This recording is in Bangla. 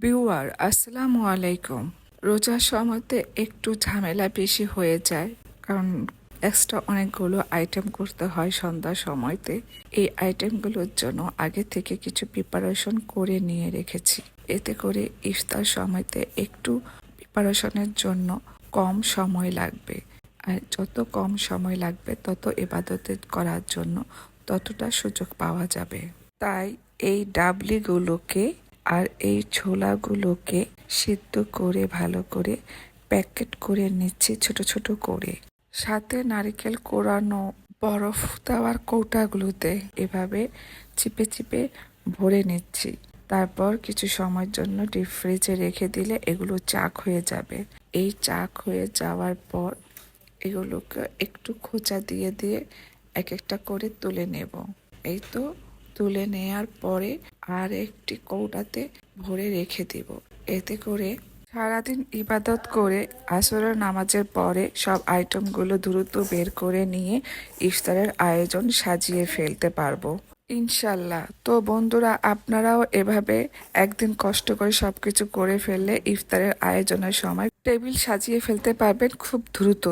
ভিউয়ার আসসালামু আলাইকুম। রোজার সময়তে একটু ঝামেলা বেশি হয়ে যায়, কারণ এক্সট্রা অনেকগুলো আইটেম করতে হয় সন্ধ্যার সময়তে। এই আইটেমগুলোর জন্য আগে থেকে কিছু প্রিপারেশন করে নিয়ে রেখেছি। এতে করে ইফতার সময়তে একটু প্রিপারেশনের জন্য কম সময় লাগবে। আর যত কম সময় লাগবে তত ইবাদতে করার জন্য ততটা সুযোগ পাওয়া যাবে। তাই এই ডাবলিগুলোকে আর এই ছোলাগুলোকে সিদ্ধ করে ভালো করে প্যাকেট করে নিচ্ছি ছোট ছোট করে। সাথে নারকেল কোরানো বরফ দেওয়ার কৌটাগুলোতে এভাবে চিপে চিপে ভরে নিচ্ছি। তারপর কিছু সময়ের জন্য ডিপ ফ্রিজে রেখে দিলে এগুলো চাক হয়ে যাবে। এই চাক হয়ে যাওয়ার পর এগুলোকে একটু খোঁচা দিয়ে দিয়ে এক একটা করে তুলে নেব। এই তো তুলে নেয়ার পরে আর একটি কৌটাতে ভরে রেখে দিব। এতে করে সারাদিন ইবাদত করে আসরের নামাজের পরে সব আইটেমগুলো দ্রুত বের করে নিয়ে ইফতারের আয়োজন সাজিয়ে ফেলতে পারবো ইনশাল্লাহ। তো বন্ধুরা, আপনারাও এভাবে একদিন কষ্ট করে সবকিছু করে ফেললে ইফতারের আয়োজনের সময় টেবিল সাজিয়ে ফেলতে পারবেন খুব দ্রুত।